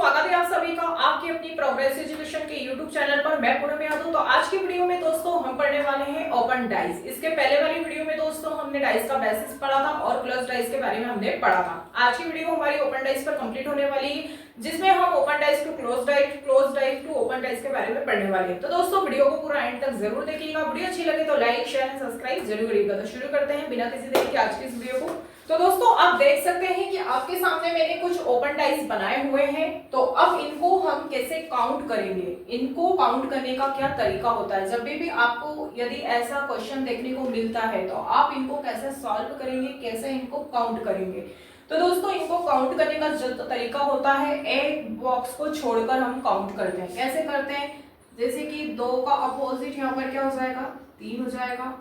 स्वागत है आप सभी का आपकी अपनी प्रोग्रेस एजुकेशन के यूट्यूब चैनल पर। मैं पूनम यादव। तो आज की वीडियो में दोस्तों हम पढ़ने वाले हैं ओपन डाइस। इसके पहले वाली वीडियो में दोस्तों हमने डाइस का बेसिस पढ़ा था और क्लोज डाइस के बारे में हमने पढ़ा था। आज की वीडियो हमारी ओपन डाइस पर कंप्लीट होने वाली है, जिसमें हम open dice to close dice to open dice के बारे में पढ़ने वाले हैं। तो दोस्तों वीडियो को पूरा एंड तक जरूर देखिएगा। वीडियो अच्छी लगे तो लाइक शेयर एंड सब्सक्राइब जरूर करिएगा। तो शुरू करते हैं बिना किसी देरी के आज की इस वीडियो को। तो दोस्तों आप देख सकते हैं कि आपके सामने मैंने कुछ ओपन डाइस बनाए हुए हैं। तो अब इनको हम कैसे काउंट करेंगे, इनको काउंट करने का क्या तरीका होता है। जब भी आपको यदि ऐसा क्वेश्चन देखने को मिलता है तो आप इनको कैसे सॉल्व करेंगे, कैसे इनको काउंट करेंगे। तो दोस्तों इनको काउंट करने का जो तरीका होता है, एक बॉक्स को छोड़कर हम काउंट करते हैं। कैसे करते हैं, जैसे कि 2 का अपोजिट यहाँ पर क्या हो जाएगा, 3 हो जाएगा।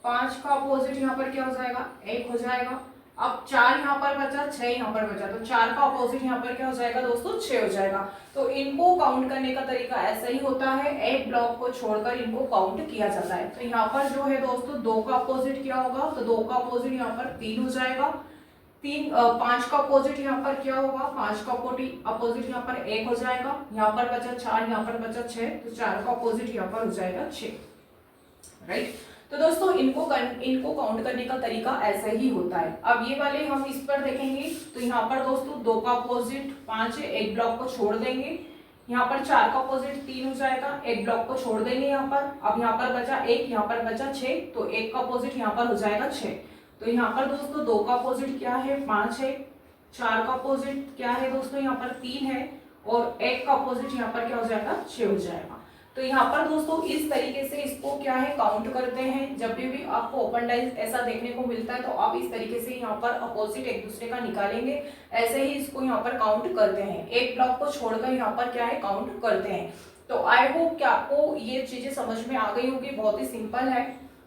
5 का अपोजिट यहाँ पर क्या हो जाएगा, 1 हो जाएगा। अब 4 यहाँ पर बचा, 6 यहाँ पर बचा, तो 4 का अपोजिट यहाँ पर क्या हो जाएगा दोस्तों, 6 हो जाएगा। तो इनको काउंट करने का तरीका ऐसा ही होता है, एक ब्लॉक को छोड़कर इनको काउंट किया जाता है। तो यहाँ पर जो है दोस्तों 2 का अपोजिट क्या होगा, तो 2 का अपोजिट यहाँ पर 3 हो जाएगा। 5 का अपोजिट यहाँ पर क्या होगा, 5 का अपोजिट यहाँ पर 1 हो जाएगा। यहाँ पर बचा 4, यहाँ पर बचा 6, तो 4 का अपोजिट यहाँ पर हो जाएगा 6, राइट। तो दोस्तों इनको काउंट करने का तरीका ऐसा ही होता है। अब ये वाले हम इस पर देखेंगे। तो यहाँ पर दोस्तों 2 का अपोजिट 5 है, एक ब्लॉक को छोड़ देंगे। यहाँ पर 4 का अपोजिट 3 हो जाएगा, एक ब्लॉक को छोड़ देंगे यहाँ पर। अब यहाँ पर बचा 1, यहाँ पर बचा 6, तो 1 का अपोजिट यहाँ पर हो जाएगा 6। तो यहाँ पर दोस्तों 2 का अपोजिट क्या है, 5 है। 4 का अपोजिट क्या है दोस्तों, यहाँ पर 3 है। और 1 का अपोजिट यहाँ पर क्या हो जाएगा, 6 हो जाएगा। तो यहाँ पर दोस्तों इस तरीके से इसको क्या है, काउंट करते हैं। जब भी आपको ओपन डाइस ऐसा देखने को मिलता है तो आप इस तरीके से यहाँ पर अपोजिट एक दूसरे का निकालेंगे, ऐसे ही इसको यहाँ पर काउंट करते हैं। एक ब्लॉक को छोड़कर यहाँ पर क्या है, काउंट करते हैं। तो आई होप कि आपको ये चीजें समझ में आ गई होगी, बहुत ही सिंपल है।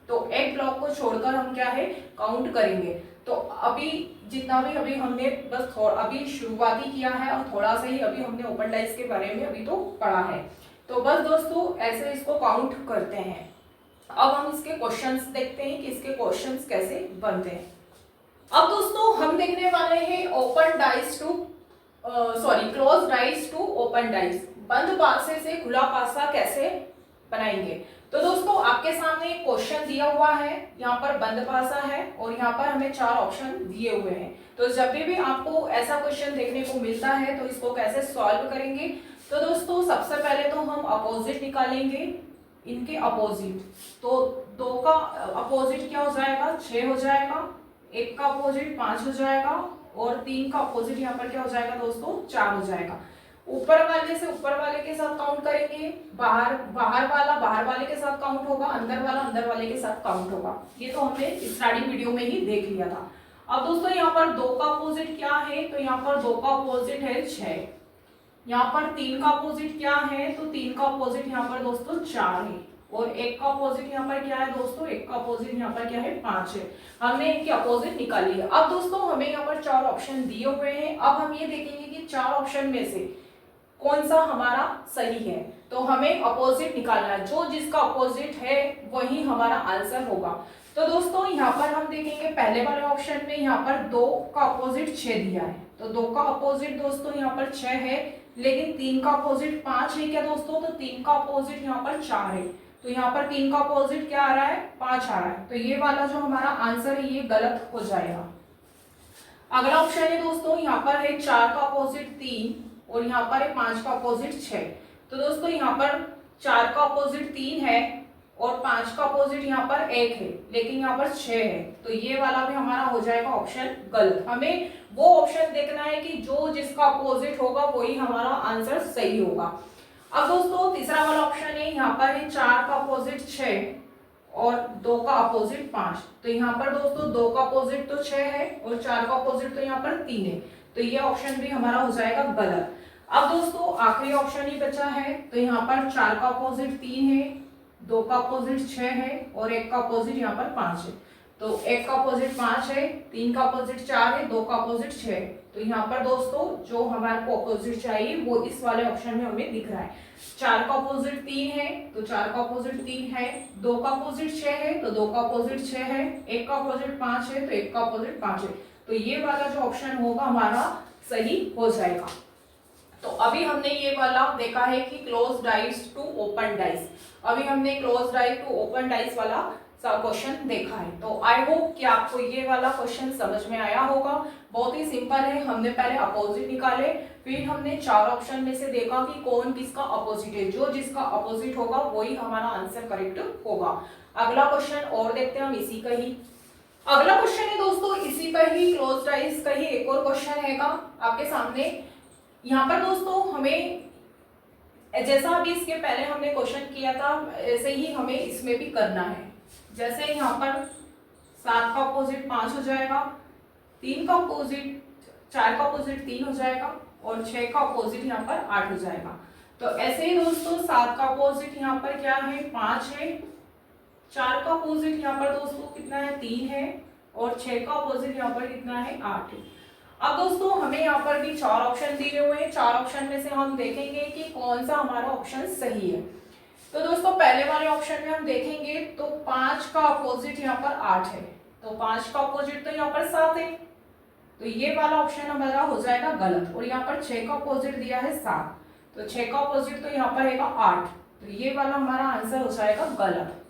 तो एक ब्लॉक को छोड़कर हम क्या है, काउंट करेंगे। तो अभी जितना भी अभी हमने बस अभी शुरुआती किया है और थोड़ा सा ही अभी हमने ओपन डाइस के बारे में अभी तो पढ़ा है। तो बस दोस्तों ऐसे इसको काउंट करते हैं। अब हम इसके क्वेश्चंस देखते हैं कि इसके क्वेश्चंस कैसे बनते हैं। अब दोस्तों हम देखने वाले हैं open dice to close dice to open dice, बंद पासे से खुला पासा कैसे बनाएंगे। तो दोस्तों आपके सामने एक क्वेश्चन दिया हुआ है, यहाँ पर बंद पासा है और यहाँ पर हमें 4 ऑप्शन दिए हुए हैं। तो जब भी आपको ऐसा क्वेश्चन देखने को मिलता है तो इसको कैसे सॉल्व करेंगे। तो दोस्तों सबसे पहले तो हम अपोजिट निकालेंगे, इनके अपोजिट। तो 2 का अपोजिट क्या हो जाएगा, 6 हो जाएगा। 1 का अपोजिट 5 हो जाएगा और 3 का अपोजिट यहाँ पर क्या हो जाएगा दोस्तों, 4 हो जाएगा। ऊपर वाले से ऊपर वाले के साथ काउंट करेंगे, बाहर वाले के साथ काउंट होगा, अंदर वाले के साथ काउंट होगा। ये तो हमने स्टार्टिंग वीडियो में ही देख लिया था। अब दोस्तों यहाँ पर 2 का अपोजिट क्या है, तो यहाँ पर 2 का अपोजिट है 6। यहाँ पर 3 का अपोजिट क्या है, तो 3 का अपोजिट यहाँ पर दोस्तों 4 है। और 1 का अपोजिट यहाँ पर क्या है दोस्तों, 1 का अपोजिट यहाँ पर क्या है, 5 है। हमने इनके अपोजिट निकाल लिया। अब दोस्तों हमें यहाँ पर 4 ऑप्शन दिए हुए हैं। अब हम ये देखेंगे कि 4 ऑप्शन में से कौन सा हमारा सही है। तो हमें अपोजिट निकालना है, जो जिसका अपोजिट है वही हमारा आंसर होगा। तो दोस्तों यहाँ पर हम देखेंगे पहले वाले ऑप्शन में यहाँ पर 2 का अपोजिट 6 दिया है। तो 2 का अपोजिट दोस्तों यहाँ पर 6 है, लेकिन 3 का अपोजिट 5 है क्या दोस्तों, तो 3 का अपोजिट यहाँ पर 4 है। तो यहाँ पर 3 का अपोजिट क्या आ रहा है, 5 आ रहा है। तो ये वाला जो हमारा आंसर है ये गलत हो जाएगा। अगला ऑप्शन है दोस्तों, यहाँ पर है 4 का अपोजिट 3 और यहाँ पर है 5 का अपोजिट 6। तो दोस्तों यहाँ पर 4 का अपोजिट 3 है और 5 का अपोजिट यहाँ पर 1 है, लेकिन यहाँ पर 6 है। तो ये वाला भी हमारा हो जाएगा ऑप्शन गलत। हमें वो ऑप्शन देखना है कि जो जिसका अपोजिट होगा वही हमारा आंसर सही होगा। अब दोस्तों तीसरा वाला ऑप्शन है, यहाँ पर है 4 का अपोजिट 6 और 2 का अपोजिट 5। तो यहाँ पर दोस्तों 2 का अपोजिट तो 6 है और 4 का अपोजिट तो यहाँ पर 3 है। तो ये ऑप्शन भी हमारा हो जाएगा गलत। अब दोस्तों आखिरी ऑप्शन ही बचा है। तो यहाँ पर 4 का अपोजिट 3 है, 2 का अपोजिट 6 है और 1 का अपोजिट यहाँ पर 5 है। तो 1 का अपोजिट 5 है, 3 का अपोजिट 4 है, 2 का अपोजिट 6 है। तो यहाँ पर दोस्तों जो हमारे को अपोजिट चाहिए वो इस वाले ऑप्शन में हमें दिख रहा है। 4 का अपोजिट 3 है तो 4 का अपोजिट 3 है, 2 का अपोजिट 6 है तो 2 का अपोजिट 6 है, 1 का अपोजिट 5 है तो 1 का अपोजिट 5 है। तो ये वाला जो ऑप्शन होगा हमारा सही हो जाएगा। तो अभी हमने ये वाला देखा है कि close dice to open dice. अभी हमने close dice to open dice वाला क्वेश्चन देखा है। तो आई होप कि आपको ये वाला क्वेश्चन समझ में आया होगा। बहुत ही सिंपल है। हमने पहले अपोजिट निकाले, फिर हमने चार ऑप्शन में से देखा कि कौन किसका अपोजिट है। जो जिसका अपोजिट होगा वही हमारा आंसर करेक्ट होगा। अगला क्वेश्चन और देखते हैं हम इसी का ही। अगला क्वेश्चन है दोस्तों इसी का ही, क्लोज डाइस का ही एक और क्वेश्चन है आपके सामने। यहाँ पर दोस्तों हमें जैसा अभी इसके पहले हमने क्वेश्चन किया था ऐसे ही हमें इसमें भी करना है। जैसे यहाँ पर 7 का अपोजिट 5 हो जाएगा, 3 का अपोजिट 4 का अपोजिट 3 हो जाएगा और 6 का अपोजिट यहाँ पर 8 हो जाएगा। तो ऐसे ही दोस्तों 7 का अपोजिट यहाँ पर क्या है 5 है, 4 का अपोजिट यहाँ पर दोस्तों कितना है 3 है और 6 का अपोजिट यहाँ पर कितना है 8 है। अब दोस्तों हमें यहाँ पर भी 4 ऑप्शन दिए हुए हैं। 4 ऑप्शन में से हम देखेंगे कि कौन सा हमारा ऑप्शन सही है। तो दोस्तों पहले वाले ऑप्शन में हम देखेंगे तो 5 का अपोजिट यहाँ पर 8 है, तो 5 का अपोजिट तो यहाँ पर 7 है, तो ये वाला ऑप्शन हमारा हो जाएगा गलत। और यहाँ पर 6 का अपोजिट दिया है 7, तो 6 का अपोजिट तो यहाँ पर है 8, तो ये वाला हमारा आंसर हो जाएगा गलत।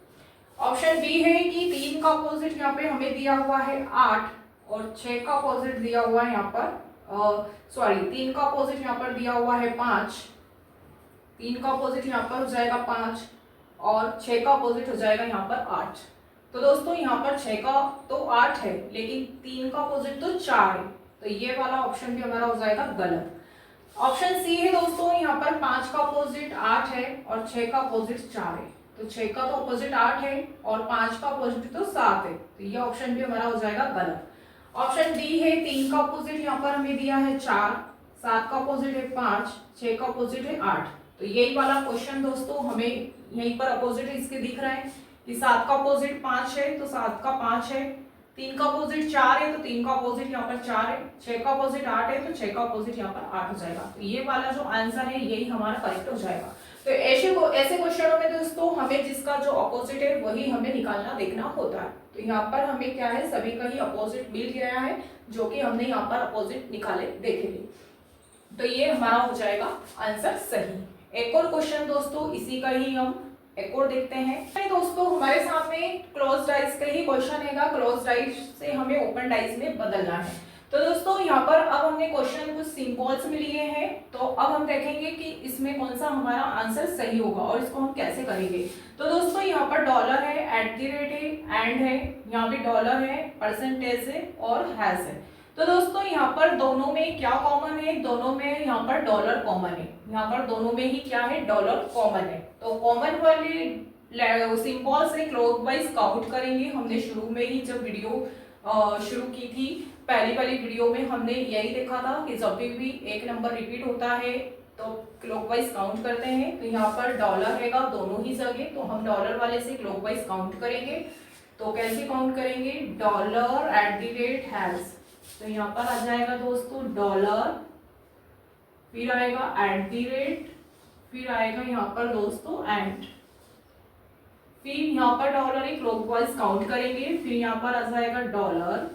ऑप्शन बी है कि 3 का अपोजिट यहाँ पे हमें दिया हुआ है 8 और 6 का अपोजिट दिया हुआ है यहाँ पर 3 का अपोजिट यहाँ पर दिया हुआ है 5, 3 का अपोजिट यहाँ पर हो जाएगा 5 और 6 का अपोजिट हो जाएगा यहाँ पर 8। तो दोस्तों यहाँ पर 6 का तो 8 है लेकिन 3 का अपोजिट तो 4 है, तो ये वाला ऑप्शन भी हमारा हो जाएगा गलत। ऑप्शन सी है दोस्तों यहाँ पर 5 का अपोजिट 8 है और 6 का अपोजिट 4 है, तो 6 का तो अपोजिट 8 है और 5 का अपोजिट तो 7 है, तो ये ऑप्शन भी हमारा हो जाएगा गलत। ऑप्शन डी है 3 का अपोजिट यहाँ पर हमें दिया है 4, 7 का अपोजिट है 5, 6 का अपोजिट है 8, तो यही वाला क्वेश्चन दोस्तों हमें यहीं पर अपोजिट इसके दिख रहा है कि 7 का अपोजिट 5 है तो 7 का 5 है, 3 का अपोजिट 4 है तो 3 का अपोजिट यहाँ पर 4 है, 6 का अपोजिट 8 है तो 6 का अपोजिट यहाँ पर 8 हो जाएगा। तो ये वाला जो आंसर है यही हमारा करेक्ट हो जाएगा। तो ऐसे क्वेश्चनों में दोस्तों हमें जिसका जो अपोजिट है वही हमें निकालना देखना होता है। तो यहाँ पर हमें क्या है सभी का ही अपोजिट मिल गया है जो कि हमने यहाँ पर अपोजिट निकाले देखेंगे, तो ये हमारा हो जाएगा आंसर सही। एक और क्वेश्चन दोस्तों इसी का ही हम एक और देखते हैं। दोस्तों हमारे सामने क्लोज डाइस का ही क्वेश्चन है, क्लोज डाइस से हमें ओपन डाइस में बदलना है। तो दोस्तों यहाँ पर अब हमने क्वेश्चन कुछ सिंबल्स में लिए हैं, तो अब हम देखेंगे कि इसमें कौन सा हमारा आंसर सही होगा और इसको हम कैसे करेंगे। तो दोस्तों यहाँ पर डॉलर है, एट द रेट है, एंड है, यहाँ पे डॉलर है, परसेंटेज है और हैज है। तो दोस्तों यहाँ पर दोनों में क्या कॉमन है, दोनों में यहाँ पर डॉलर कॉमन है, यहाँ पर दोनों में ही क्या है डॉलर कॉमन है। तो कॉमन वाले सिंबल से क्लॉकवाइज काउंट करेंगे। हमने शुरू में ही जब वीडियो शुरू की थी पहली वाली वीडियो में हमने यही देखा था कि जब भी एक नंबर रिपीट होता है तो क्लॉकवाइज काउंट करते हैं। तो यहाँ पर डॉलर रहेगा दोनों ही जगह, तो हम डॉलर वाले से क्लॉकवाइज काउंट करेंगे। तो कैसे काउंट करेंगे, dollar at the rate has, तो यहाँ पर आ जाएगा दोस्तों डॉलर, फिर आएगा एट द रेट, फिर आएगा यहाँ पर दोस्तों एंड, फिर यहाँ पर डॉलर ही क्लॉकवाइज काउंट करेंगे, फिर यहाँ पर आ जाएगा डॉलर,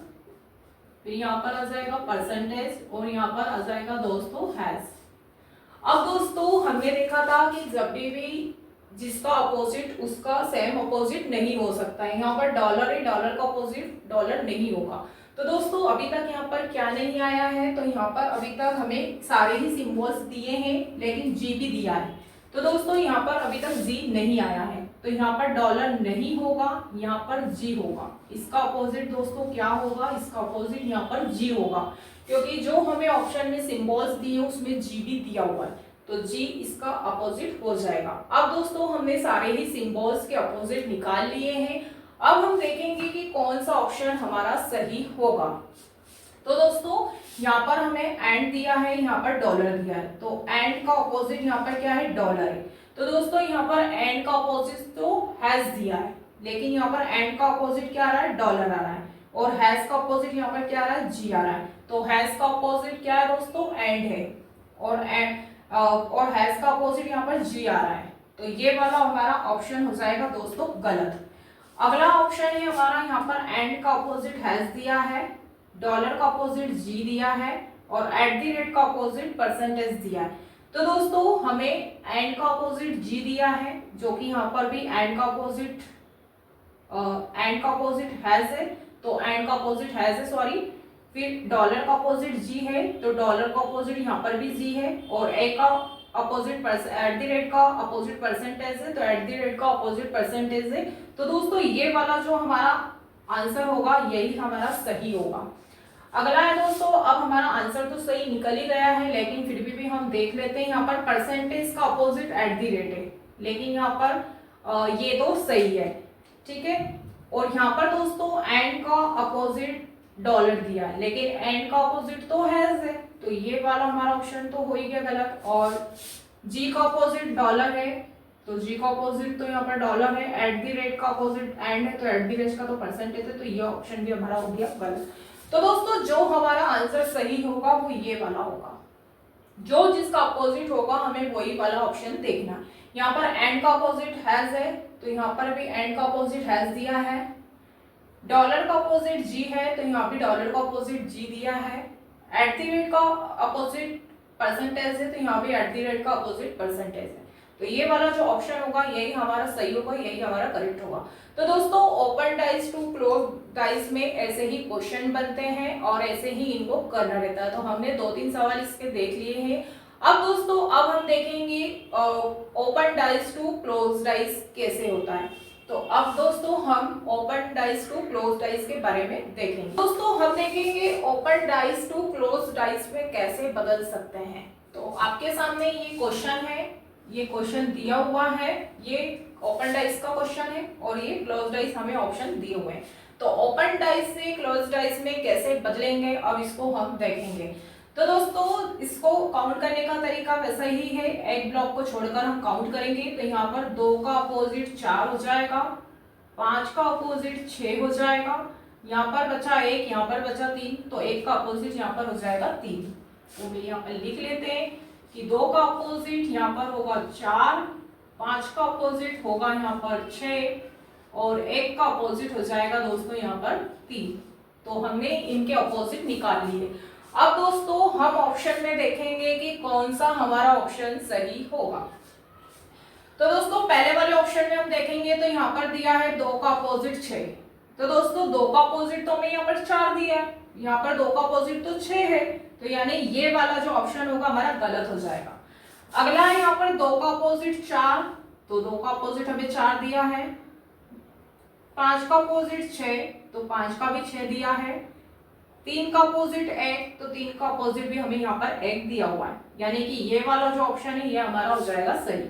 फिर यहाँ पर आ जाएगा परसेंटेज और यहाँ पर आ जाएगा दोस्तों हैज। अब दोस्तों हमने देखा था कि जब भी जिसका अपोजिट उसका सेम अपोजिट नहीं हो सकता है। यहाँ पर डॉलर है, डॉलर का अपोजिट डॉलर नहीं होगा। तो दोस्तों अभी तक यहाँ पर क्या नहीं आया है, तो यहाँ पर अभी तक हमें सारे ही सिंबल्स दिए हैं लेकिन जी भी दिया है। तो दोस्तों यहाँ पर अभी तक जी नहीं आया है, तो यहाँ पर डॉलर नहीं होगा, यहाँ पर जी होगा। इसका अपोजिट दोस्तों क्या होगा, इसका अपोजिट यहाँ पर जी होगा, क्योंकि जो हमें ऑप्शन में सिंबल्स दिए उसमें जी भी दिया हुआ है, तो जी इसका अपोजिट हो जाएगा। अब दोस्तों हमने सारे ही सिंबल्स के अपोजिट निकाल लिए हैं। अब हम देखेंगे कि कौन सा ऑप्शन हमारा सही होगा। तो दोस्तों यहाँ पर हमें एंड दिया है, यहाँ पर डॉलर दिया है, तो एंड का अपोजिट यहाँ पर क्या है डॉलर है। तो दोस्तों यहाँ पर एंड का अपोजिट तो हैज दिया है, लेकिन यहाँ पर एंड का अपोजिट क्या आ रहा है डॉलर आ रहा है, और हैज का अपोजिट यहाँ पर क्या आ रहा है जी आ रहा है। तो हैज का अपोजिट क्या है दोस्तों एंड है, और हैज का अपोजिट यहाँ पर जी आ रहा है, तो ये वाला हमारा ऑप्शन हो जाएगा दोस्तों गलत। अगला ऑप्शन है हमारा, यहाँ पर एंड का अपोजिट हैज दिया है, डॉलर का अपोजिट जी दिया है और एट द रेट का अपोजिट परसेंटेज दिया है। तो दोस्तों हमें एंड का अपोजिट जी दिया है, जो कि यहाँ पर भी एंड का अपोजिट हैज है, तो एंड का अपोजिट हैज है सॉरी। फिर डॉलर का अपोजिट जी है, तो डॉलर का अपोजिट यहाँ पर भी जी है। और ए का अपोजिट एट द रेट का अपोजिट परसेंटेज है, तो एट द रेट का अपोजिट परसेंटेज है। तो दोस्तों ये वाला जो हमारा आंसर होगा यही हमारा सही होगा। अगला है दोस्तों, अब हमारा आंसर तो सही निकल ही गया है, लेकिन फिर भी हम देख लेते हैं। यहाँ पर परसेंटेज का अपोजिट एट द रेट है, लेकिन यहाँ पर ये तो सही है, ठीक है। और यहाँ पर दोस्तों एंड का अपोजिट डॉलर दिया है, लेकिन एंड का अपोजिट तो हैज है, तो ये वाला हमारा ऑप्शन तो हो ही गया गलत। और जी का अपोजिट डॉलर है, तो जी का अपोजिट तो यहाँ पर डॉलर है। एट द रेट का अपोजिट एंड है, तो एट द रेट का तो परसेंटेज है, तो ये ऑप्शन भी हमारा हो गया गलत। तो दोस्तों जो हमारा आंसर सही होगा वो ये वाला होगा, जो जिसका अपोजिट होगा हमें वही वाला ऑप्शन देखना। यहाँ पर एंड का अपोजिट हैज है, तो यहाँ पर भी एंड का अपोजिट हैज दिया है। डॉलर का अपोजिट जी है, तो यहाँ भी डॉलर का अपोजिट जी दिया है। एट द रेट का अपोजिट परसेंटेज है, तो यहाँ भी एट द रेट का अपोजिट परसेंटेज है। तो ये वाला जो ऑप्शन होगा यही हमारा सही होगा, यही हमारा करेक्ट होगा। तो दोस्तों open dice to close dice में ऐसे ही क्वेश्चन बनते हैं और ऐसे ही इनको करना रहता है। तो हमने 2-3 सवाल इसके देख लिए हैं। अब दोस्तों अब हम देखेंगे open dice to close dice कैसे होता है। तो अब दोस्तों हम open dice to close dice के बारे में देखेंगे। दोस्तों हम देखेंगे open dice to close dice में कैसे बदल सकते हैं। तो आपके सामने ये क्वेश्चन है, ये क्वेश्चन दिया हुआ है, ये ओपन डाइस का क्वेश्चन है और ये क्लोज डाइस हमें ऑप्शन दिए हुए हैं। तो ओपन डाइस से क्लोज डाइस में कैसे बदलेंगे अब इसको हम देखेंगे। तो दोस्तों इसको काउंट करने का तरीका वैसा ही है, एक ब्लॉक को छोड़कर हम काउंट करेंगे। तो यहाँ पर 2 का अपोजिट 4 हो जाएगा, 5 का अपोजिट 6 हो जाएगा, यहाँ पर बचा 1, यहाँ पर बचा 3, तो 1 का अपोजिट यहाँ पर हो जाएगा 3। तो हम यहाँ पर लिख लेते हैं कि 2 का अपोजिट यहाँ पर होगा 4, 5 का अपोजिट होगा यहाँ पर 6 और 1 का अपोजिट हो जाएगा दोस्तों यहाँ पर 3। तो हमने इनके अपोजिट निकाल लिए। अब दोस्तों हम ऑप्शन में देखेंगे कि कौन सा हमारा ऑप्शन सही होगा। तो दोस्तों पहले वाले ऑप्शन में हम देखेंगे तो यहाँ पर दिया है 2 का अपोजिट 6। तो दोस्तों 2 का अपोजिट तो हमें यहाँ पर 4 दिया है, यहाँ पर 2 का अपोजिट तो 6 है, तो यानी ये वाला जो ऑप्शन होगा हमारा गलत हो जाएगा। अगला है यहाँ पर 2 का अपोजिट 4, तो 2 का अपोजिट हमें 4 दिया है। 5 का अपोजिट 6, तो 5 का भी 6 दिया है। 3 का अपोजिट 1, तो 3 का अपोजिट भी हमें यहाँ पर 1 दिया हुआ है, यानी कि ये वाला जो ऑप्शन है ये हमारा हो जाएगा सही।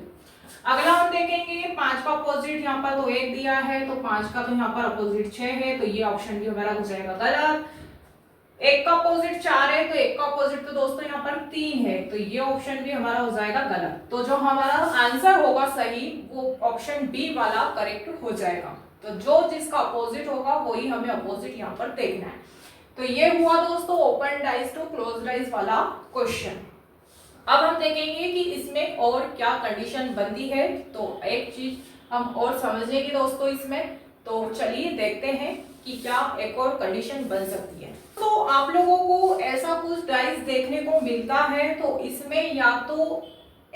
अगला हम देखेंगे 5 का अपोजिट यहाँ पर तो 1 दिया है, तो 5 का तो यहाँ पर अपोजिट 6 है, तो ये ऑप्शन भी हमारा हो जाएगा गलत। 1 का अपोजिट 4 है, तो 1 का अपोजिट तो दोस्तों यहाँ पर 3 है, तो ये ऑप्शन भी हमारा हो जाएगा गलत। तो जो हमारा आंसर होगा सही वो ऑप्शन बी वाला करेक्ट हो जाएगा। तो जो जिसका अपोजिट होगा वही हमें अपोजिट यहाँ पर देखना है। तो ये हुआ दोस्तों open dice to close dice वाला क्वेश्चन। अब हम देखेंगे कि इसमें और क्या कंडीशन बनती है। तो एक चीज हम और समझेंगे दोस्तों इसमें, तो चलिए देखते हैं कि क्या एक और कंडीशन बन सकती है। तो आप लोगों को ऐसा कुछ डाइस देखने को मिलता है, तो इसमें या तो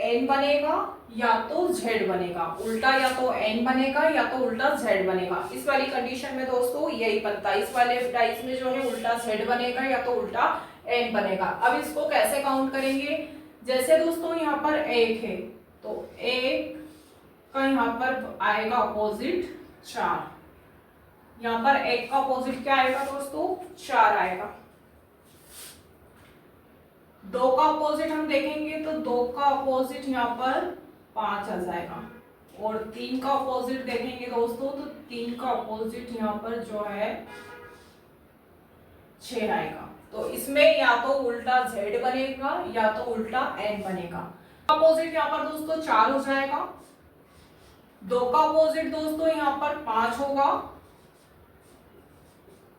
n बनेगा या तो z बनेगा, उल्टा या तो n बनेगा या तो उल्टा z बनेगा। इस वाली कंडीशन में दोस्तों यही बनता है, इस वाले डाइस में जो है उल्टा z बनेगा या तो उल्टा n बनेगा। अब इसको कैसे काउंट करेंगे, जैसे दोस्तों यहाँ पर 1 है, तो 1 का यहाँ पर आएगा अपोजिट 4, यहाँ पर 1 का अपोजिट क्या आएगा दोस्तों 4 आएगा। 2 का अपोजिट हम देखेंगे तो 2 का अपोजिट यहाँ पर 5 आ जाएगा, और 3 का अपोजिट देखेंगे दोस्तों तो 3 का अपोजिट यहाँ पर जो है 6 आएगा। तो इसमें या तो उल्टा z बनेगा या तो उल्टा n बनेगा। अपोजिट यहाँ पर दोस्तों 4 हो जाएगा, 2 का अपोजिट दोस्तों यहाँ पर 5 होगा,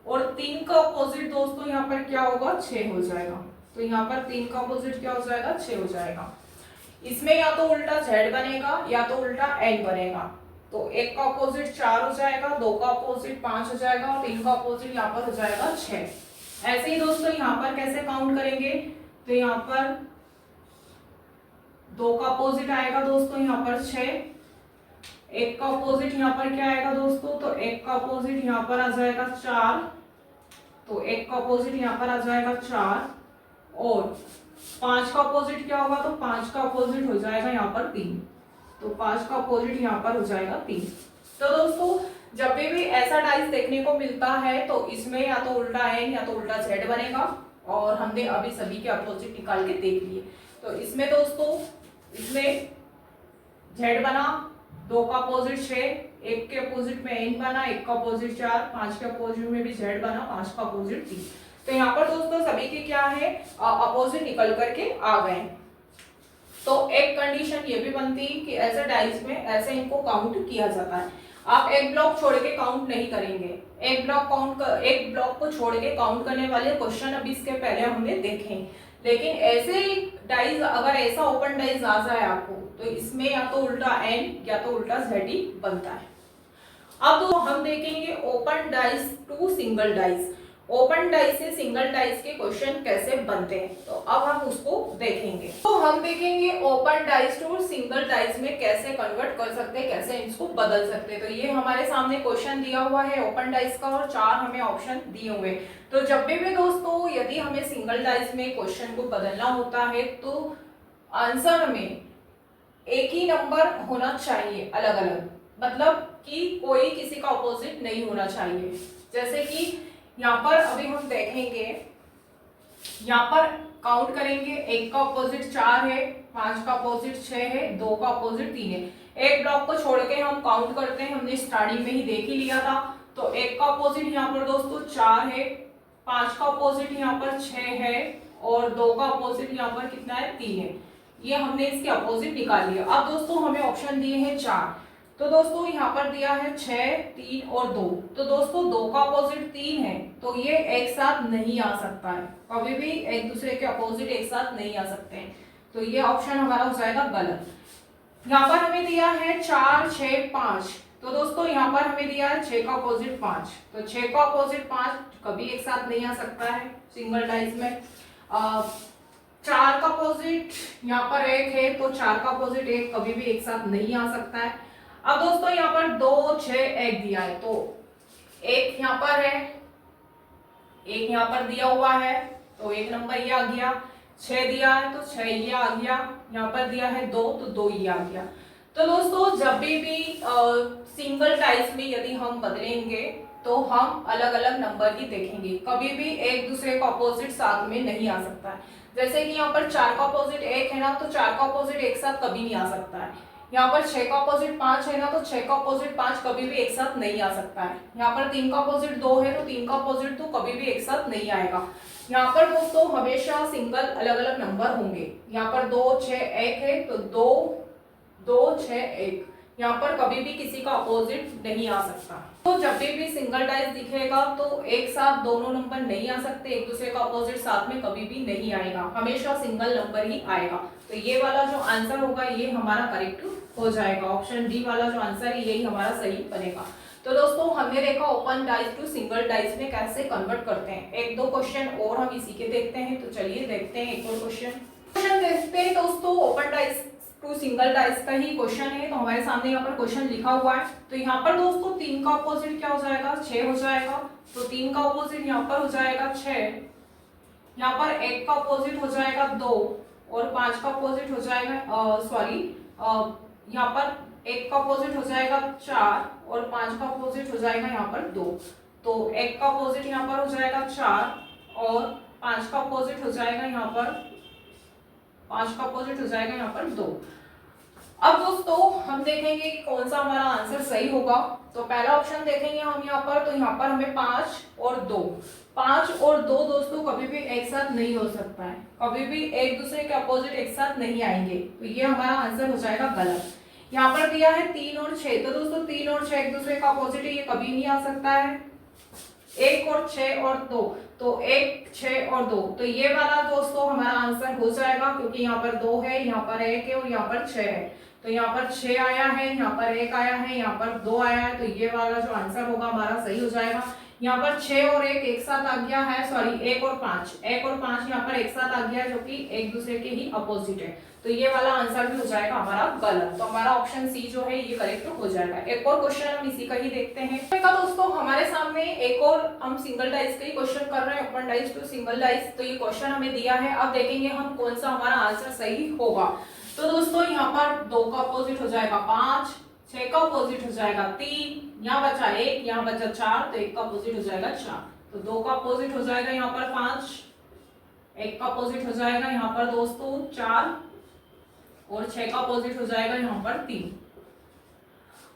और 3 का अपोजिट दोस्तों यहाँ पर क्या होगा 6 हो जाएगा। तो यहाँ पर 3 का अपोजिट क्या हो जाएगा 6 हो जाएगा। इसमें या तो उल्टा z बनेगा या तो उल्टा n बनेगा। तो 1 का अपोजिट 4 हो जाएगा, 2 का अपोजिट 5 हो जाएगा और 3 का अपोजिट यहाँ पर हो जाएगा 6। ऐसे ही दोस्तों यहाँ पर कैसे काउंट करेंगे, तो यहाँ पर 2 का अपोजिट आएगा दोस्तों यहाँ पर 6, 1 का अपोजिट यहाँ पर क्या आएगा दोस्तों, तो 1 का अपोजिट यहाँ पर आ जाएगा 4, तो 1 का अपोजिट यहाँ पर आ जाएगा 4, और 5 का अपोजिट क्या होगा, तो 5 का अपोजिट हो जाएगा यहाँ पर 3, तो 5 का अपोजिट यहाँ पर हो जाएगा 3। तो दोस्तों जब भी ऐसा डाइस देखने को मिलता है तो इसमें या तो उल्टा एन या तो उल्टा जेड बनेगा, और हमने अभी सभी के अपोजिट निकाल के देख लिए। तो इसमें दोस्तों इसमें जेड बना, 2 का अपोजिट 6, 1 के अपोजिट में एन बना, 1 का अपोजिट 4, 5 के अपोजिट में भी जेड बना, 5 का अपोजिट 3। तो यहाँ पर दोस्तों सभी के क्या है, अपोजिट निकल करके आ गए। तो एक कंडीशन ये भी बनती है कि ऐसे डाइस में ऐसे इनको काउंट किया जाता है। आप एक ब्लॉक छोड़ के काउंट नहीं करेंगे, एक ब्लॉक को छोड़ के काउंट करने वाले क्वेश्चन अभी इसके पहले हमने देखे। लेकिन ऐसे डाइस अगर ऐसा ओपन डाइस आ जाए आपको, तो इसमें या तो उल्टा एन या तो उल्टा जेड ही बनता है। अब तो हम देखेंगे open dice to single dice, open dice से सिंगल डाइस के क्वेश्चन कैसे बनते हैं, तो अब हम उसको देखेंगे। तो हम देखेंगे open dice to single dice में कैसे कन्वर्ट कर सकते हैं, कैसे इसको बदल सकते हैं। तो ये हमारे सामने क्वेश्चन दिया हुआ है ओपन डाइस का, और 4 हमें ऑप्शन दिए हुए। तो जब भी दोस्तों यदि हमें सिंगल डाइस में क्वेश्चन को बदलना होता है तो आंसर में एक ही नंबर होना चाहिए अलग अलग, मतलब कि कोई किसी का अपोजिट नहीं होना चाहिए। जैसे कि यहाँ पर अभी हम देखेंगे, यहाँ पर काउंट करेंगे, 1 का अपोजिट 4 है, 5 का अपोजिट 6 है, 2 का अपोजिट 3 है। एक ब्लॉक को छोड़ के हम काउंट करते हैं, हमने स्टार्टिंग में ही देख ही लिया था। तो 1 का अपोजिट यहाँ पर दोस्तों 4 है, 5 का अपोजिट यहाँ पर 6 है, और 2 का अपोजिट यहाँ पर कितना है, 3 है। ये हमने इसके अपोजिट निकाल लिया। अब दोस्तों हमें ऑप्शन दिए हैं 4, तो दोस्तों यहाँ पर दिया है 6, 3 और 2। तो दोस्तों 2 का अपोजिट 3 है, तो ये एक साथ नहीं आ सकता है, कभी भी एक दूसरे के अपोजिट एक साथ नहीं आ सकते हैं। तो ये ऑप्शन हमारा हो जाएगा गलत। यहाँ पर हमें दिया है 4, 6, 5, तो दोस्तों यहाँ पर हमें दिया है 6 का अपोजिट 5, तो 6 का अपोजिट 5 कभी एक साथ नहीं आ सकता है सिंगल डाइस में। 4 का अपोजिट यहाँ पर 1 है, तो 4 का अपोजिट 1 कभी भी एक साथ नहीं आ सकता है। अब दोस्तों यहाँ पर 2, 6, 1 दिया है, तो 1 यहाँ पर है, 1 यहाँ पर दिया हुआ है, तो 1 नंबर ये आ गया। 6 दिया है तो 6 ये आ गया, यहाँ पर दिया है 2 तो 2 ये आ गया। तो दोस्तों जब भी सिंगल डाइस में यदि हम बदलेंगे तो हम अलग अलग नंबर ही देखेंगे, कभी भी एक दूसरे का अपोजिट साथ में नहीं आ सकता है। जैसे कि यहाँ पर 4 का अपोजिट 1 है ना, तो 4 का अपोजिट एक साथ कभी नहीं आ सकता है। यहाँ पर 6 का अपोजिट 5 है ना, तो 6 का अपोजिट 5 कभी भी एक साथ नहीं आ सकता है। यहाँ पर 3 का अपोजिट 2 है, तो 3 का अपोजिट 2 कभी भी एक साथ नहीं आएगा। यहाँ पर दोस्तों हमेशा सिंगल अलग अलग नंबर होंगे। यहाँ पर 2, 6, 1 है, तो 2, 2, 6, 1, यहाँ पर कभी भी किसी का अपोजिट नहीं आ सकता। तो जब भी सिंगल डाइस दिखेगा तो एक साथ दोनों नंबर नहीं आ सकते, एक दूसरे का अपोजिट साथ में कभी भी नहीं आएगा, हमेशा सिंगल नंबर ही आएगा। तो ये वाला जो आंसर होगा ये हमारा करेक्ट हो जाएगा, ऑप्शन डी वाला जो आंसर है यही हमारा सही बनेगा। तो दोस्तों हमने देखा open dice to single dice में कैसे कन्वर्ट करते हैं। एक दो क्वेश्चन और हम इसी के देखते हैं, तो चलिए देखते हैं एक और क्वेश्चन देखते हैं दोस्तों। Open dice to single dice का ही क्वेश्चन है, तो हमारे सामने यहाँ पर क्वेश्चन लिखा हुआ है। तो यहाँ पर दोस्तों 3 का अपोजिट क्या हो जाएगा, 6 हो जाएगा, तो 3 का अपोजिट यहाँ पर हो जाएगा 6, यहाँ पर 1 का अपोजिट हो जाएगा 2, और 5 का अपोजिट हो जाएगा यहाँ पर 1 का अपोजिट हो जाएगा 4, और 5 का अपोजिट हो जाएगा यहाँ पर 2। तो 1 का अपोजिट यहाँ पर हो जाएगा 4, और 5 का अपोजिट हो जाएगा यहाँ पर 5 का अपोजिट हो जाएगा यहाँ पर 2। अब दोस्तों हम देखेंगे कि कौन सा हमारा आंसर सही होगा। तो पहला ऑप्शन देखेंगे हम यहाँ पर, तो यहाँ पर हमें 5 और 2, 5 और 2 दोस्तों कभी भी एक साथ नहीं हो सकता है, कभी भी एक दूसरे के अपोजिट एक साथ नहीं आएंगे, तो ये हमारा आंसर हो जाएगा गलत। यहाँ पर दिया है 3 और 6, तो दोस्तों 3 और 6 एक दूसरे का अपोजिट है, ये कभी नहीं आ सकता है। 1 और 6 और 2, तो 1, 6 और 2, तो ये वाला दोस्तों हमारा आंसर हो जाएगा, क्योंकि यहाँ पर 2 है, यहाँ पर 1 है और यहाँ पर 6 है। तो यहाँ पर 6 आया है, यहाँ पर 1 आया है, यहाँ पर 2 आया है, तो ये वाला जो आंसर होगा हमारा सही हो जाएगा। यहाँ पर 6 और 1 एक साथ आ गया है, सॉरी 1 और 5 यहाँ पर एक साथ आ गया है, जो कि एक दूसरे के ही अपोजिट है। तो ये वाला आंसर भी हो जाएगा हमारा गलत। तो हमारा ऑप्शन सी जो है ये करेक्ट हो जाएगा। एक और क्वेश्चन हम इसी का ही देखते हैं। तो दोस्तों हमारे सामने एक और हम सिंगल डाइस का ही क्वेश्चन कर रहे हैं, open dice to single dice. तो ये क्वेश्चन हमें दिया है, अब देखेंगे हम कौन सा हमारा आंसर सही होगा। तो दोस्तों यहाँ पर 2 का अपोजिट हो जाएगा 5, 6 का अपोजिट हो जाएगा 3, यहाँ बचा 1, यहाँ बचा 4, तो 1 का अपोजिट हो जाएगा 4। तो 2 का अपोजिट हो जाएगा यहाँ पर 5, 1 का अपोजिट हो जाएगा यहाँ पर दोस्तों 4, और 6 का अपोजिट हो जाएगा यहाँ पर 3।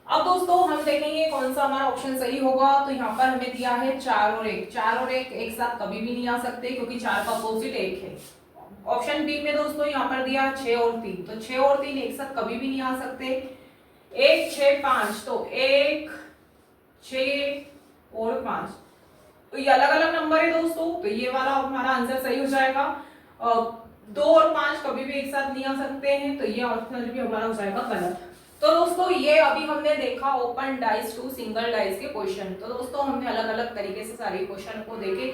अब दोस्तों हम देखेंगे कौन सा हमारा ऑप्शन सही होगा। तो यहाँ पर हमें दिया है 4 और 1, 4 और 1 एक साथ कभी भी नहीं आ सकते, क्योंकि 4 का अपोजिट 1 है। ऑप्शन बी में दोस्तों यहाँ पर दिया 6 और 3, तो 6 और 3 एक साथ कभी भी नहीं आ सकते। 1, 6, 5, तो 1, 6 और 5, तो ये अलग अलग नंबर है दोस्तों, तो ये वाला हमारा आंसर सही हो जाएगा। 2 और 5 कभी भी एक साथ नहीं आ सकते हैं, तो ये ऑप्शन भी हमारा हो जाएगा गलत। तो दोस्तों ये अभी हमने देखा open dice to single dice के क्वेश्चन। तो दोस्तों हमने अलग अलग तरीके से सारे क्वेश्चन को देखे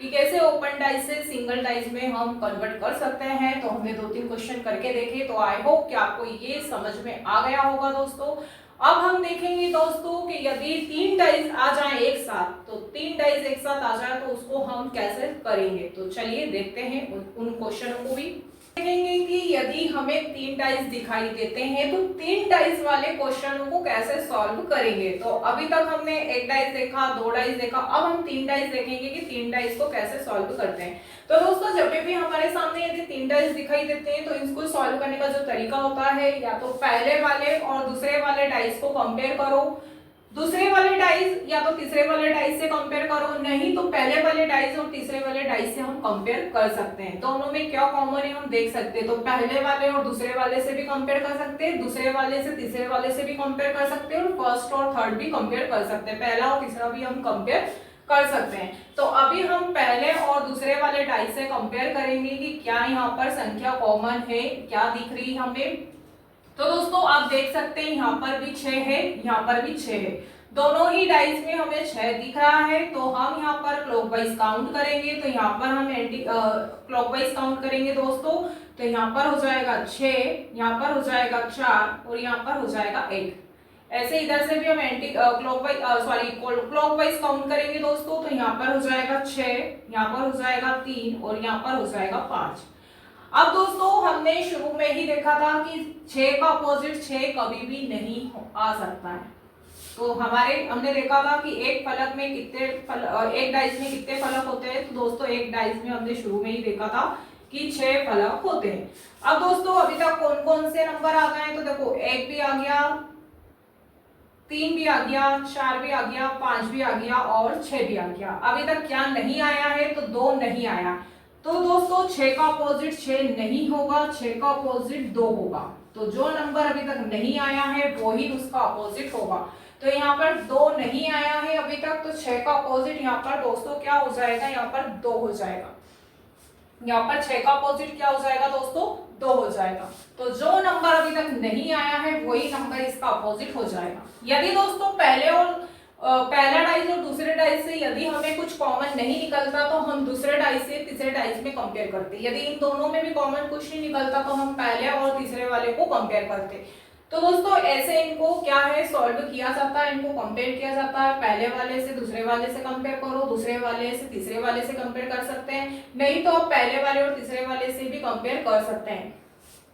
कि कैसे ओपन डाइस से सिंगल डाइस में हम कन्वर्ट कर सकते हैं। तो हमने 2-3 क्वेश्चन करके देखे। तो आई होप कि आपको ये समझ में आ गया होगा दोस्तों। अब हम देखेंगे दोस्तों कि यदि 3 डाइस आ जाए एक साथ, तो 3 डाइस एक साथ आ जाए तो उसको हम कैसे करेंगे। तो चलिए देखते हैं उन क्वेश्चनों को भी। देखेंगे कि यदि हमें 3 डाइस दिखाई देते हैं तो 3 डाइस वाले क्वेश्चनों को कैसे सॉल्व करेंगे। तो अभी तक हमने 1 डाइस देखा, 2 डाइस देखा, अब हम 3 डाइस देखेंगे कि 3 डाइस को कैसे सॉल्व करते हैं। तो दोस्तों जब भी हमारे सामने यदि 3 डाइस दिखाई देते हैं तो इसको सॉल्व करने का जो तरीका होता है, या तो पहले वाले और दूसरे वाले डाइस को कंपेयर करो, दूसरे वाले डाइस या तो तीसरे वाले डाइस से कंपेयर करो, नहीं तो पहले वाले डाइस और तीसरे वाले डाइस से हम कंपेयर कर सकते हैं। दोनों में क्या कॉमन है हम देख सकते हैं। तो पहले वाले और दूसरे वाले से भी कंपेयर कर सकते हैं, दूसरे वाले से तीसरे वाले से भी कंपेयर कर सकते हैं, और फर्स्ट और थर्ड भी कंपेयर कर सकते हैं, पहला और तीसरा भी हम कंपेयर कर सकते हैं। तो अभी हम पहले और दूसरे वाले डाइस से कंपेयर करेंगे कि क्या यहाँ पर संख्या कॉमन है, क्या दिख रही है हमें। तो दोस्तों आप देख सकते हैं यहाँ पर भी 6 है, यहाँ पर भी 6 है, दोनों ही डाइस में हमें 6 दिख रहा है। तो हम यहाँ पर क्लॉकवाइज काउंट करेंगे। तो यहाँ पर हम एंटी क्लॉकवाइज काउंट करेंगे दोस्तों। तो यहाँ पर हो जाएगा 6, यहाँ पर हो जाएगा 4 और यहाँ पर हो जाएगा 1। ऐसे इधर से भी हम एंटी क्लॉकवाइज काउंट करेंगे दोस्तों। तो यहाँ पर हो जाएगा 6, यहाँ पर हो जाएगा 3 और यहाँ पर हो जाएगा 5। अब दोस्तों हमने शुरू में ही देखा था कि 6 का अपोजिट 6 कभी भी नहीं आ सकता है। तो हमने देखा था कि एक फलक में एक डाइस में कितने फलक होते हैं। तो दोस्तों एक डाइस में हमने शुरू में ही देखा था कि 6 फलक होते हैं। अब दोस्तों अभी तक कौन कौन से नंबर आ गए हैं। तो देखो 1 भी आ गया, 3 भी आ गया, 4 भी आ गया, 5 भी आ गया और 6 भी आ गया। अभी तक क्या नहीं आया है, तो 2 नहीं आया। तो दोस्तों 6 का अपोजिट 6 नहीं होगा, 6 का अपोजिट 2 होगा। तो जो नंबर अभी तक नहीं आया है वो ही उसका अपोजिट होगा। तो यहाँ पर 2 नहीं आया है अभी तक, तो 6 का अपोजिट यहाँ पर दोस्तों क्या हो जाएगा, यहाँ पर 2 हो जाएगा। यहाँ पर 6 का अपोजिट क्या हो जाएगा दोस्तों, 2 हो जाएगा। तो जो नंबर अभी तक नहीं आया है वही नंबर इसका अपोजिट हो जाएगा। यदि दोस्तों पहला डाइस और दूसरे डाइस से यदि हमें कुछ कॉमन नहीं निकलता तो हम दूसरे डाइस से तीसरे डाइस में कंपेयर करते। यदि इन दोनों में भी कॉमन कुछ नहीं निकलता तो हम पहले और तीसरे वाले को कंपेयर करते। तो दोस्तों ऐसे इनको क्या है सॉल्व किया जाता है, इनको कंपेयर किया जाता है। पहले वाले से दूसरे वाले से कंपेयर करो, दूसरे वाले से तीसरे वाले से कंपेयर कर सकते हैं, नहीं तो आप पहले वाले और तीसरे वाले से भी कंपेयर कर सकते हैं।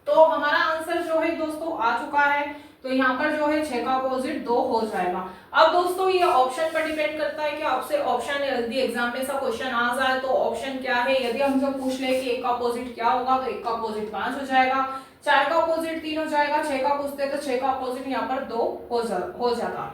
तो हमारा आंसर जो है दोस्तों आ चुका है। तो यहाँ पर जो है 6 का अपोजिट 2 हो जाएगा। अब दोस्तों ये ऑप्शन पर डिपेंड करता है कि आपसे ऑप्शन यदि एग्जाम में सा क्वेश्चन आ जाए तो ऑप्शन क्या है। यदि हमसे पूछ ले कि 1 का अपोजिट क्या होगा तो 1 का अपोजिट 5 हो जाएगा, 4 का अपोजिट 3 हो जाएगा, 6 का पूछते तो 6 का अपोजिट यहाँ पर 2 हो जाता।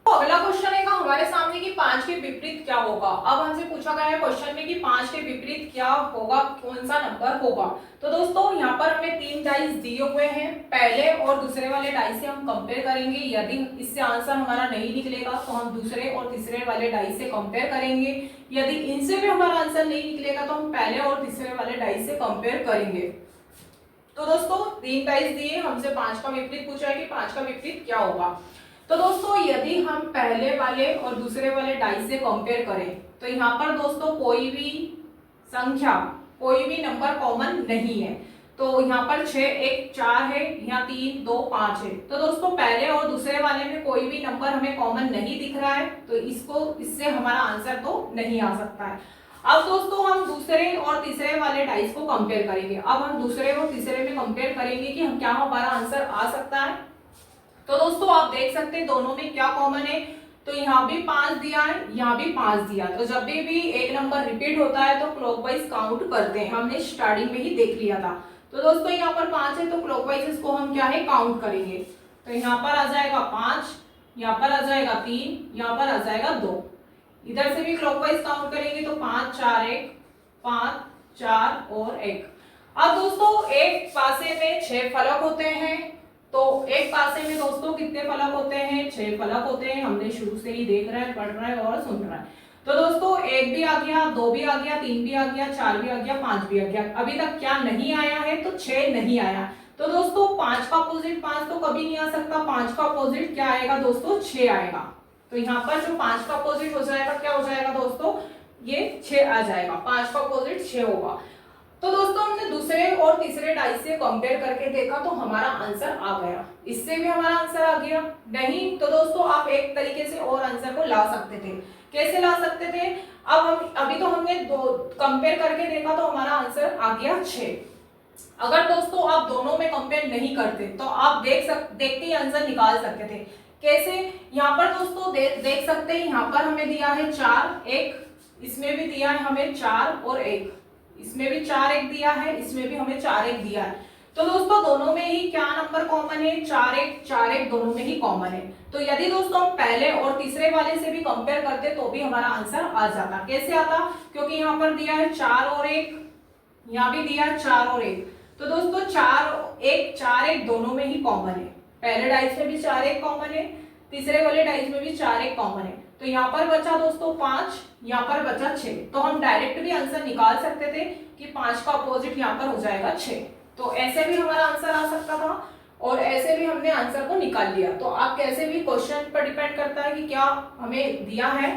तो अगला क्वेश्चन है हमारे सामने कि 5 के विपरीत क्या होगा। अब हमसे पूछा गया है क्वेश्चन में कि 5 के विपरीत क्या होगा, कौन सा नंबर होगा। तो दोस्तों यहाँ पर हमें 3 डाइस दिए हुए हैं, पहले और दूसरे वाले डाइस से हम कंपेयर करेंगे। यदि इससे आंसर हमारा नहीं निकलेगा तो हम दूसरे और तीसरे वाले डाइस से कंपेयर करेंगे। यदि इनसे भी हमारा आंसर नहीं निकलेगा तो हम पहले और तीसरे वाले डाइस से कंपेयर करेंगे। तो दोस्तों 3 डाइस दिए, हमसे 5 का विपरीत पूछा है कि 5 का विपरीत क्या होगा। तो दोस्तों यदि हम पहले वाले और दूसरे वाले डाइस से कंपेयर करें तो यहाँ पर दोस्तों कोई भी संख्या, कोई भी नंबर कॉमन नहीं है। तो यहाँ पर 6 1 4 है, यहाँ 3 2 5 है। तो दोस्तों पहले और दूसरे वाले में कोई भी नंबर हमें कॉमन नहीं दिख रहा है, तो इससे हमारा आंसर तो नहीं आ सकता है। अब दोस्तों हम दूसरे और तीसरे वाले डाइस को कंपेयर करेंगे। अब हम दूसरे और तीसरे में कंपेयर करेंगे कि हम क्या हमारा आंसर आ सकता है। तो दोस्तों आप देख सकते हैं दोनों में क्या कॉमन है। तो यहाँ भी 5 दिया है, यहाँ भी 5 दिया। तो जब भी एक नंबर रिपीट होता है तो क्लॉकवाइज काउंट करते हैं, हमने स्टार्टिंग में ही देख लिया था। तो दोस्तों यहाँ पर 5 है तो क्लॉकवाइज इसको हम क्या है काउंट करेंगे। तो यहाँ पर आ जाएगा 5, यहाँ पर आ जाएगा 3, यहाँ पर आ जाएगा 2। इधर से भी क्लॉकवाइज काउंट करेंगे तो 5 4 1, 5 4 और 1। अब दोस्तों एक पासे में 6 फलक होते हैं, तो एक पासे में दोस्तों कितने फलक होते हैं? 6 फलक होते हैं। हमने शुरू से ही देख रहा है, पढ़ रहा है और सुन रहा है। तो दोस्तों 1 भी आ गया, 2 भी आ गया, 3 भी आ गया, 4 भी आ गया, 5 भी आ गया। अभी तक क्या नहीं आया है? तो 6 नहीं आया। तो दोस्तों 5 का अपोजिट 5 तो कभी नहीं आ सकता। 5 का अपोजिट क्या आएगा दोस्तों? 6 आएगा। तो यहाँ पर जो 5 का अपोजिट हो जाएगा क्या हो जाएगा दोस्तों? ये 6 आ जाएगा। 5 का अपोजिट 6 होगा। तो दोस्तों हमने दूसरे और तीसरे डाइस से कंपेयर करके देखा तो हमारा आंसर आ गया। इससे भी हमारा आंसर आ गया नहीं? तो दोस्तों आप एक तरीके से और आंसर को ला सकते थे। कैसे ला सकते थे? अभी तो हमने दो कंपेयर करके देखा तो हमारा आंसर आ गया 6। अगर दोस्तों आप दोनों में कंपेयर नहीं करते तो आप देख के आंसर निकाल सकते थे। कैसे? यहाँ पर दोस्तों देख सकते हैं, यहाँ पर हमें दिया है 4 1, इसमें भी दिया है हमें 4 और 1, इसमें भी 4 1 दिया है, इसमें भी हमें 4 1 दिया है। तो दोस्तों दोनों में ही क्या नंबर कॉमन है? 4 1 दोनों में ही कॉमन है। तो यदि दोस्तों हम पहले और तीसरे वाले से भी कंपेयर करते तो भी हमारा आंसर आ जाता। कैसे आता? क्योंकि यहाँ पर दिया है 4 और 1, यहाँ भी दिया है 4 और 1। तो दोस्तों 4 1 दोनों में ही कॉमन है। पहले डाइस में भी 4 1 कॉमन है, तीसरे वाले डाइस में भी 4 1 कॉमन है। तो यहाँ पर बचा दोस्तों 5, यहाँ पर बचा 6। तो हम डायरेक्ट भी आंसर निकाल सकते थे कि 5 का अपोजिट यहाँ पर हो जाएगा 6। तो ऐसे भी हमारा आंसर आ सकता था और ऐसे भी हमने आंसर को निकाल लिया। तो आप कैसे भी, क्वेश्चन पर डिपेंड करता है कि क्या हमें दिया है,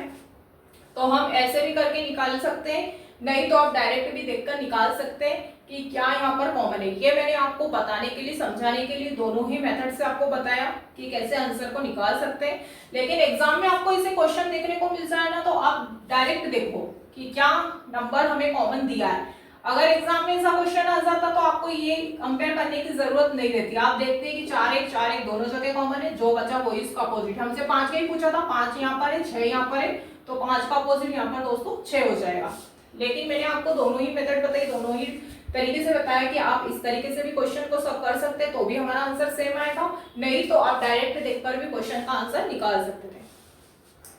तो हम ऐसे भी करके निकाल सकते हैं, नहीं तो आप डायरेक्ट भी देखकर निकाल सकते हैं कि क्या यहाँ पर कॉमन है। ये मैंने आपको बताने के लिए, समझाने के लिए दोनों ही मेथड से आपको बताया कि कैसे आंसर को निकाल सकते हैं। लेकिन एग्जाम में आपको इसे क्वेश्चन देखने को मिल जाए ना तो आप डायरेक्ट देखो कि क्या नंबर हमें कॉमन दिया है। अगर एग्जाम में ऐसा क्वेश्चन आ जाता तो आपको ये कंपेयर करने की जरूरत नहीं रहती। आप देखते हैं कि 4 1 दोनों जगह कॉमन है, जो बचा वही इसका अपोजिट। हमसे 5 का ही पूछा था, 5 यहाँ पर है, 6 यहाँ पर है, तो 5 का अपोजिट यहाँ पर दोस्तों 6 हो जाएगा। लेकिन मैंने आपको दोनों ही मेथड बताई, दोनों ही तरीके से बताया कि आप इस तरीके से भी क्वेश्चन को सब कर सकते हैं तो भी हमारा आंसर सेम आएगा, नहीं तो आप डायरेक्ट देखकर भी क्वेश्चन का आंसर निकाल सकते थे।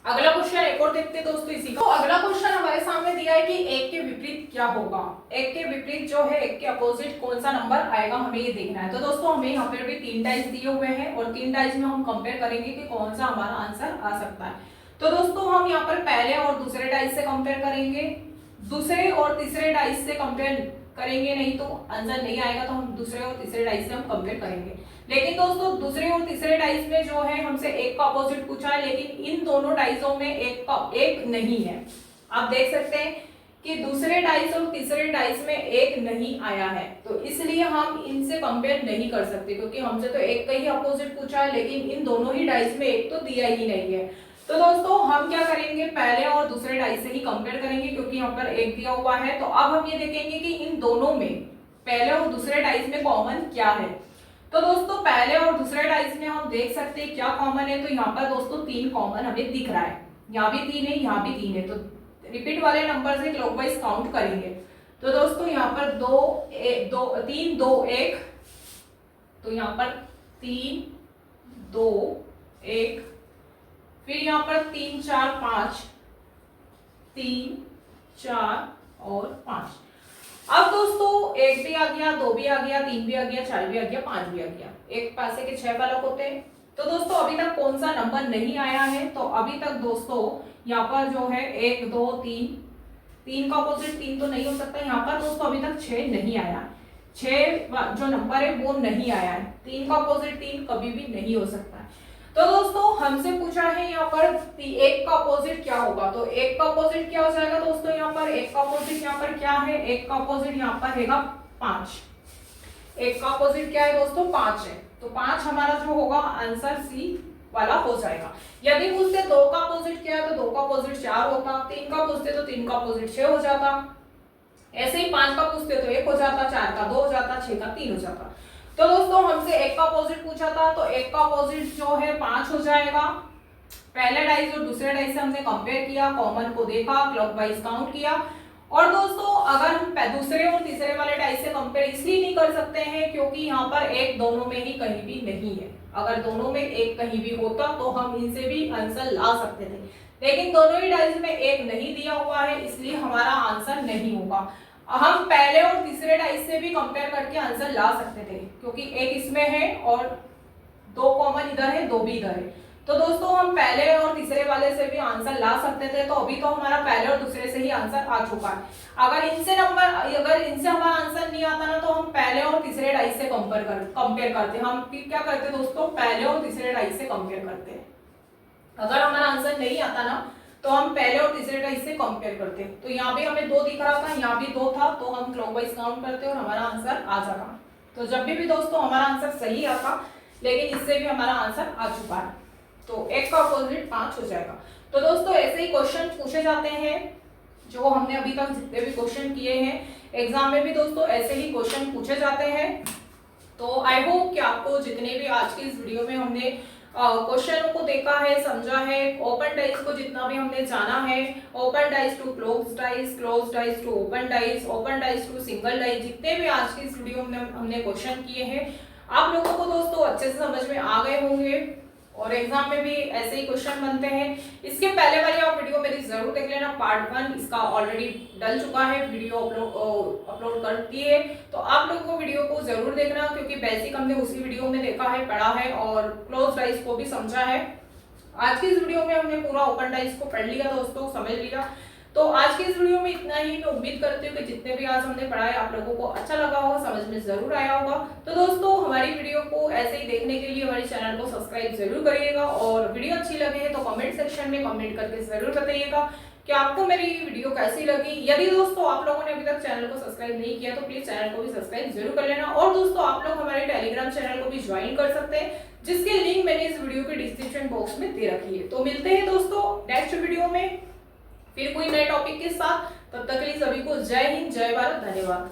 अगला क्वेश्चन एक और देखते हैं दोस्तों इसी का। तो अगला क्वेश्चन हमारे सामने दिया है कि 1 के विपरीत क्या होगा। 1 के विपरीत जो है, 1 के अपोजिट कौन सा नंबर आएगा, हमें ये देखना है। तो दोस्तों हमें यहाँ पर भी 3 डाइस दिए हुए हैं और 3 डाइस में हम कंपेयर करेंगे कि कौन सा हमारा आंसर आ सकता है। तो दोस्तों हम यहाँ पर पहले और दूसरे डाइस से कंपेयर करेंगे, दूसरे और तीसरे डाइस से कंपेयर करेंगे, नहीं तो आंसर नहीं आएगा। तो हम दूसरे और तीसरे डाइस से हम कंपेयर करेंगे। लेकिन दोस्तों दूसरे और तीसरे डाइस में जो है हमसे 1 का अपोजिट पूछा है, लेकिन इन दोनों डाइसों में 1 नहीं है। आप देख सकते हैं कि दूसरे डाइस और तीसरे डाइस में 1 नहीं आया है, तो इसलिए हम इनसे कंपेयर नहीं कर सकते, क्योंकि हमसे तो 1 का ही अपोजिट पूछा है, लेकिन इन दोनों ही डाइस में 1 तो दिया ही नहीं है। तो दोस्तों हम क्या करेंगे, पहले और दूसरे डाइस से ही कंपेयर करेंगे, क्योंकि यहाँ पर 1 दिया हुआ है। तो अब हम ये देखेंगे कि इन दोनों में, पहले और दूसरे डाइस में कॉमन क्या है। तो दोस्तों पहले और दूसरे डाइस में हम देख सकते हैं क्या कॉमन है। तो यहाँ पर दोस्तों 3 कॉमन हमें दिख रहा है, यहाँ भी 3 है, यहाँ भी 3 है। तो रिपीट वाले नंबर से क्लॉकवाइज काउंट करेंगे। तो दोस्तों यहाँ पर 3 2 1, तो यहाँ पर 3 2 1, फिर यहाँ पर 3 4 5, 3 4 और 5। अब दोस्तों 1 भी आ गया, 2 भी आ गया, 3 भी आ गया, 4 भी आ गया, 5 भी आ गया। एक पासे के 6 फलक होते हैं। तो दोस्तों अभी तक कौन सा नंबर नहीं आया है, तो अभी तक दोस्तों यहाँ पर जो है 1 2 3 का अपोजिट 3 तो नहीं हो सकता। यहाँ पर दोस्तों अभी तक 6 नहीं आया, 6 जो नंबर है वो नहीं आया है। 3 का अपोजिट 3 कभी भी नहीं हो सकता है। तो दोस्तों हमसे पूछा है यहाँ पर एक का अपोजिट क्या होगा, तो एक का अपोजिट क्या हो जाएगा दोस्तों, यहाँ पर एक का अपोजिट यहाँ पर क्या है, एक का अपोजिट यहाँ पर हैगा 5। एक का अपोजिट क्या है दोस्तों, 5 है, तो 5 हमारा जो होगा आंसर सी वाला हो जाएगा। यदि पूछते 2 का अपोजिट क्या है, तो 2 का अपोजिट 4 होता, 3 का पूछते तो 3 का अपोजिट 6 हो जाता, ऐसे ही 5 का पूछते तो 1 हो जाता, 4 का 2 हो जाता, 6 का 3 हो जाता। तो दोस्तों हमसे एक का अपोजिट पूछा था, तो एक का अपोजिट जो है 5 हो जाएगा। पहले डाइस और दूसरे डाइस से हमने कंपेयर किया, कॉमन को देखा, क्लॉकवाइज काउंट किया। और दोस्तों अगर हम दूसरे और तीसरे वाले डाइस से कंपेयर इसलिए नहीं कर सकते हैं क्योंकि यहाँ पर एक दोनों में ही कहीं भी नहीं है। अगर दोनों में एक कहीं भी होता तो हम इनसे भी आंसर ला सकते थे, लेकिन दोनों ही डाइस में एक नहीं दिया हुआ है, इसलिए हमारा आंसर नहीं होगा। हम पहले और तीसरे डाइस से भी कंपेयर करके आंसर ला सकते थे क्योंकि एक इसमें है और 2 कॉमन इधर है, 2 भी इधर है। तो दोस्तों हम पहले और तीसरे वाले से भी आंसर ला सकते थे, तो अभी तो हमारा पहले और दूसरे से ही आंसर आ चुका है। अगर इनसे हमारा आंसर नहीं आता ना, तो हम पहले और तीसरे डाइस से कंपेयर करते। हम क्या करते दोस्तों, पहले और तीसरे डाइस से कंपेयर करते। अगर हमारा आंसर नहीं आता ना, तो हम पहले और तीसरे डाइस से कंपेयर करते। तो यहाँ पे हमें 2 दिख रहा था, यहाँ भी 2 था, तो हम क्लॉकवाइज काउंट करते और हमारा आंसर आ जाता। तो जब भी दोस्तों हमारा आंसर सही आता, लेकिन इससे भी हमारा आंसर आ चुका है, तो एक का अपोजिट 5 हो जाएगा। तो दोस्तों ऐसे ही क्वेश्चन पूछे जाते हैं, जो हमने अभी तक जितने भी क्वेश्चन किए हैं एग्जाम में भी दोस्तों ऐसे ही क्वेश्चन पूछे जाते हैं। तो आई होप कि आपको जितने भी आज की इस वीडियो में हमने क्वेश्चनों को देखा है, समझा है, ओपन डाइस को जितना भी हमने जाना है, open dice to close dice to open dice to single dice, जितने भी आज की इस वीडियो में हमने क्वेश्चन किए हैं, आप लोगों को दोस्तों अच्छे से समझ में आ गए होंगे और एग्जाम में भी ऐसे ही क्वेश्चन बनते हैं। इसके पहले वाली आप वीडियो मेरी जरूर देख लेना, पार्ट 1 इसका ऑलरेडी डल चुका है, वीडियो अपलोड कर दी है, तो आप लोगों को वीडियो को जरूर देखना क्योंकि बेसिक हमने उसी वीडियो में देखा है, पढ़ा है और क्लोज डाइस को भी समझा है। आज की इस वीडियो में हमने पूरा ओपन डाइस को पढ़ लिया दोस्तों, समझ लिया। तो आज की इस वीडियो में इतना ही। मैं उम्मीद करती हूँ कि जितने भी आज हमने पढ़ा है आप लोगों को अच्छा लगा होगा, समझ में जरूर आया होगा। तो दोस्तों हमारी वीडियो को ऐसे ही देखने के लिए हमारे चैनल को सब्सक्राइब जरूर करिएगा और वीडियो अच्छी लगे तो कमेंट सेक्शन में कमेंट करके जरूर बताइएगा कि आपको मेरी वीडियो कैसी लगी। यदि दोस्तों आप लोगों ने अभी तक चैनल को सब्सक्राइब नहीं किया तो प्लीज चैनल को भी सब्सक्राइब जरूर कर लेना। और दोस्तों आप लोग हमारे टेलीग्राम चैनल को भी ज्वाइन कर सकते हैं, जिसकी लिंक मैंने इस वीडियो के डिस्क्रिप्शन बॉक्स में दे रखी है। तो मिलते हैं दोस्तों नेक्स्ट वीडियो में फिर कोई नए टॉपिक के साथ। तब तक के लिए सभी को जय हिंद, जय भारत, धन्यवाद।